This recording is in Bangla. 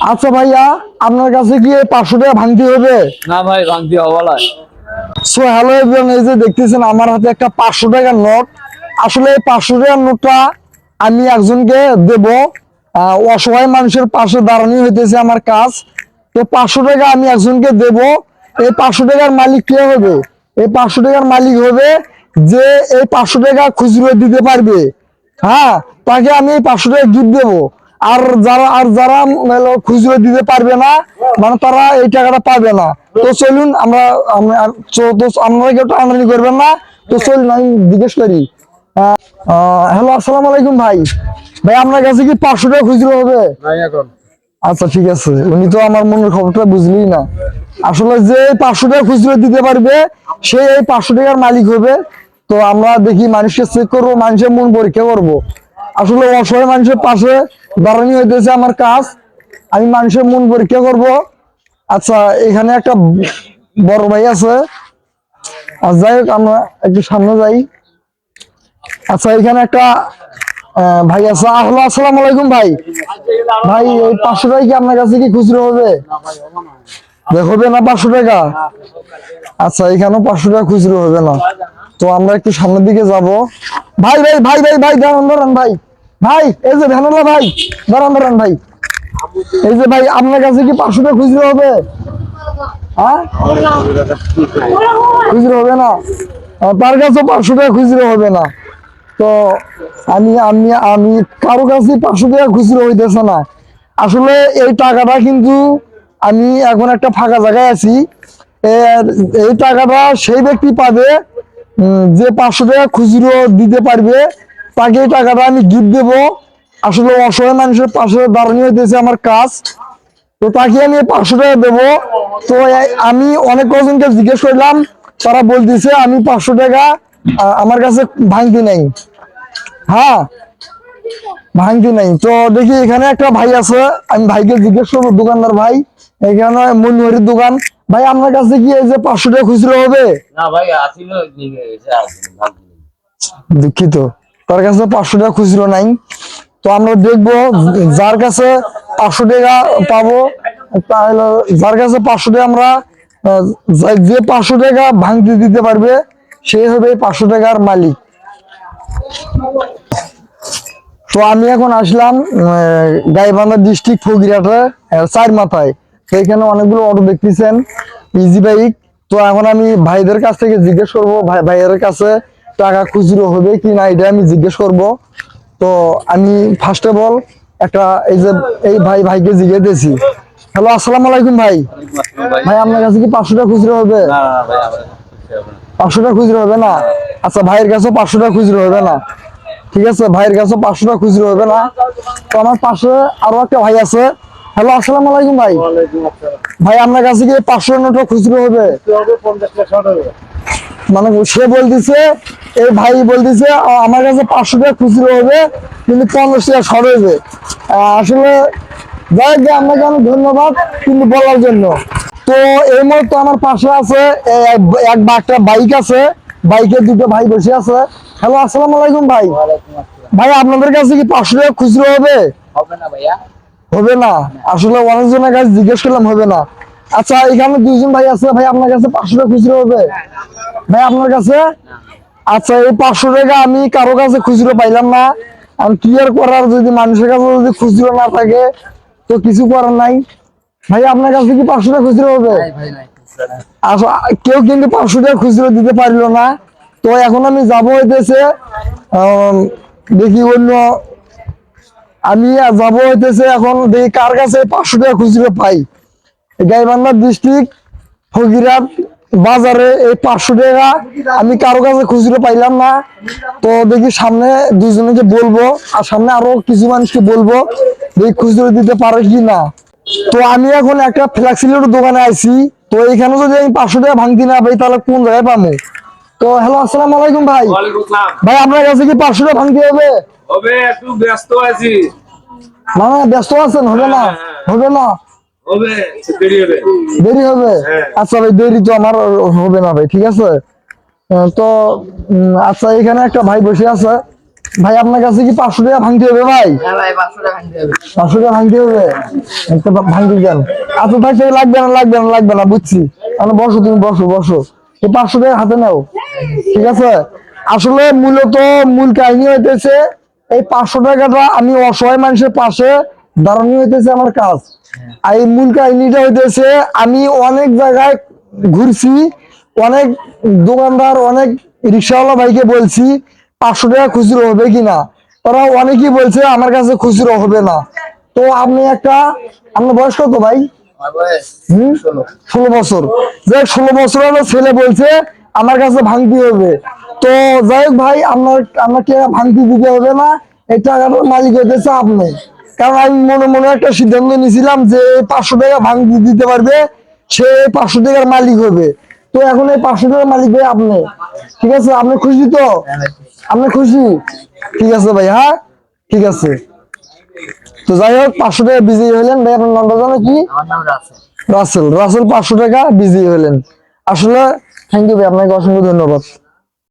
আচ্ছা ভাইয়া, আপনার কাছে কি 500 টাকা ভাঙতি হবে? না ভাই, ভাঙতি হবে না। সো হ্যালো এভরিওয়ান, এই যে দেখতেছেন আমার হাতে একটা 500 টাকার নোট। আসলে এই 500 টাকার নোটটা আমি একজনকে দেব। অসহায় মানুষের পাশে দাঁড়ানো হইতেছে আমার কাজ। তো 500 টাকা আমি একজনকে দেব। এই 500 টাকার মালিক কে হবে? এই 500 টাকার মালিক হবে যে এই 500 টাকা খুচরো দিতে পারবে। হ্যাঁ, তাকে আমি এই 500 টাকা গিফট দেবো। আর যারা খুচরো দিতে পারবে না, মানে তারা এই টাকাটা পাবে না। তো চলুন আমরা কেউ টানাটানি করবেন না। তো চলুন আমি জিজ্ঞেস করি। হ্যালো, আসসালামু আলাইকুম ভাই। ভাই আপনার কাছে কি 500 টাকা খুচরো হবে? আচ্ছা ঠিক আছে, উনি তো আমার মনের খবরটা বুঝলি না। আসলে যে 500 টাকা খুচরো দিতে পারবে সে এই 500 টাকার মালিক হবে। তো আমরা দেখি, মানুষকে চেক করবো, মানুষের মন পরীক্ষা করবো। আসলে অসহায় মানুষের পাশে দাঁড়ানি হইতেছে আমার কাজ। আমি মানুষের মন পরীক্ষা করব। আচ্ছা, এখানে একটা বড় ভাই আছে। যাই হোক, আমরা একটু সামনে যাই। আচ্ছা, এখানে একটা ভাই আছে। আসসালামু আলাইকুম ভাই। ভাই, এই 500 টাকা কি আপনার কাছে কি খুচরো হবে? হবে না 500 টাকা? আচ্ছা, এখানেও 500 টাকা খুচরো হবে না। তো আমরা একটু সামনের দিকে যাব। ভাই ভাই ভাই ভাই ভাই দাঁড়ান ভাই। ভাই, এই যে ভ্যানওয়ালা ভাই, দাঁড়ান ভাই। এই যে ভাই, আপনার কাছে কি 500 টাকা খুচরো হবে? হ্যাঁ, খুচরো হবে না? তার কাছে 500 টাকা খুচরো হবে না। তো আমি আমি আমি কারো কাছে 500 টাকা খুচরো হইতেছে না। আসলে এই টাকাটা কিন্তু আমি এখন একটা ফাঁকা জায়গায় আছি। এই টাকাটা সেই ব্যক্তি পাবে যে 500 টাকা খুচরো দিতে পারবে। তাকে এই টাকাটা আমি গিফট দেবো। আসলে অসহায় মানুষের পাশে দাঁড়ানো হইতেছে আমার কাজ। তো তাকে আমি 500 টাকা দেবো। তো আমি অনেক কজনকে জিজ্ঞেস করলাম, তারা বলতেছে আমি 500 টাকা আমার কাছে ভাঙতি নেই। হ্যাঁ, ভাঙতি নাই। তো দেখি, এখানে একটা ভাই আছে, আমি ভাইকে জিজ্ঞেস করবো। দোকানদার ভাই, এখানে মনিহারির দোকান। ভাই, আপনার কাছে কি এই যে 500 টাকা খুচরো হবে? না ভাই, আসিল দুঃখিত, তার কাছে 500 টাকা খুচরো নাই। তো আমরা দেখবো যার কাছে 500 টাকা পাবো, তাহলে যার কাছে 500 টাকা আমরা যে 500 টাকা ভাঙতি দিতে পারবে সে হবে 500 টাকার মালিক। তো আমি এখন আসলাম গাইবান্ধা ডিস্ট্রিক্ট ফকিরহাটে, চার মাথায়। তো এখানে অনেকগুলো অটো দেখতেছেন, ইজি বাইক। তো এখন আমি ভাইদের কাছ থেকে জিজ্ঞেস করবো, ভাইয়ের কাছে টাকা খুচরো হবে কি না, এটা আমি জিজ্ঞেস করব। তো আমি ফার্স্ট অফ অল একটা এই ভাইকে জিজ্ঞেসেছি। হ্যালো, আসসালামু আলাইকুম ভাই। ভাই, আপনার কাছে কি 500 টাকা খুচরো হবে? 500 টাকা খুচরো হবে না? আচ্ছা, ভাইয়ের কাছেও 500 টাকা খুচরো হবে না। ঠিক আছে, ভাইয়ের কাছে 500 টাকা খুচরো হবে না। তো আমার পাশে আরো একটা ভাই আছে। হ্যালো, আসসালামু আলাইকুম ভাই। ভাই, আপনার কাছে কি 500 নোটও খুচরো হবে? মানে সে বলতেছে, এই ভাই বলতেছে আমার কাছে 500 টাকা খুচরো হবে, কিন্তু 50 টাকা শর্ট হবে। আসলে যাই হোক, আপনাকে অনেক ধন্যবাদ কিন্তু বলার জন্য। তো এই মুহূর্তে আমার পাশে আছে একটা বাইক আছে, বাইকে দুটো ভাই বসে আছে। হ্যালো, আসসালামু আলাইকুম ভাই। ভাই, আপনাদের কাছে কি 500 টাকা খুচরো হবে? হবে না ভাইয়া। হবে না? আসলে অনেকজনের কাছে জিজ্ঞেস করলাম, হবে না। আচ্ছা, এখানে দুইজন ভাই আছে। ভাই, আপনার কাছে 500 টাকা খুচরো হবে? ভাই, আপনার কাছে? আচ্ছা, এই 500 টাকা আমি কারো কাছে খুচরো পাইলাম না। আমি ক্লিয়ার করার, যদি মানুষের কাছে যদি খুচরো না থাকে তো কিছু করার নাই। ভাই, আপনার কাছে কি 500 টাকা খুচরো হবে? আচ্ছা, কেউ কিন্তু 500 টাকা খুচরো দিতে পারলো না। তো এখন আমি যাবো হইতেছে দেখি অন্য, আমি যাবো হইতেছে এখন দেখি কার কাছে 500 টাকা খুচরো পাই। গাইবান্ধা ডিস্ট্রিক্ট ফকিরহাট বাজারে এই 500 টাকা আমি কারো কাছে খুচরো পাইলাম না। তো দেখি সামনে দুজনকে বলবো, আর সামনে আরো কিছু মানুষকে বলবো, দেখি খুচরো দিতে পারে কি না। তো আমি এখন একটা ফ্লেক্সিলোড দোকানে আইছি। তো এখানে যদি আমি 500 টাকা ভাঙতি না পাই তাহলে কোন জায়গায় পাবো? তো হ্যালো, আসসালামু আলাইকুম ভাই। ভাই, আপনার কাছে কি 500 টাকা ভাঙতি হবে? হবে, একটু ব্যস্ত আছি। মানে ব্যস্ত আছেন? হবে না? হবে না? হবে, দেরি হবে। দেরি হবে? আচ্ছা ভাই, দেরি তো আমার হবে না ভাই, ঠিক আছে। তো আচ্ছা, এখানে একটা ভাই বসে আছে। ভাই আপনার কাছে কি 500 টাকা ভাঙতে হবে ভাই? হ্যাঁ ভাই 500 টাকা ভাঙতে হবে। 500 টাকা ভাঙতে হবে, একটা ভাঙতে দেন। এত টাকা লাগবে না বুঝছি। তাহলে বসো, তুমি বসো, এই 500 টাকা হাতে নাও, ঠিক আছে? আসলে মূলত মূল কাহিনী হইতেছে এই 500 টাকাটা আমি অসহায় মানুষের পাশে দাঁড়ানো হইতেছে আমার কাজ। আর এই মূল কাহিনীটা হইতেছে আমি অনেক জায়গায় ঘুরছি, অনেক দোকানদার, অনেক রিক্সাওয়ালা ভাইকে বলছি 500 টাকা খুচরো হবে কিনা, তারা অনেকেই বলছে আমার কাছে খুচরো হবে না। তো আপনি আপনার বয়স কত ভাই? আমার বয়স 16 বছর। যাই হোক, 16 বছরের ছেলে বলছে আমার কাছে ভাঙতি হবে। তো যাই হোক ভাই, আপনাকে ভাঙতি দিতে হবে না, এই টাকাটার মালিক হইতেছে আপনি। কারণ আমি মনে মনে একটা সিদ্ধান্ত নিয়েছিলাম যে 500 টাকা ভাঙতি দিতে পারবে সে 500 টাকার মালিক হবে। তো এখন এই 500 টাকার মালিক ভাই আপনি, ঠিক আছে? আপনি খুশি তো? আপনি খুশি? ঠিক আছে ভাই, হ্যাঁ ঠিক আছে। তো যাই হোক, 500 টাকা বিজয়ী হলেন ভাই। আপনার নামটা জানো কি? আমার নাম রাসেল। রাসেল 500 টাকা বিজয়ী হলেন। আসলে থ্যাংক ইউ ভাই, আপনাকে অসংখ্য ধন্যবাদ।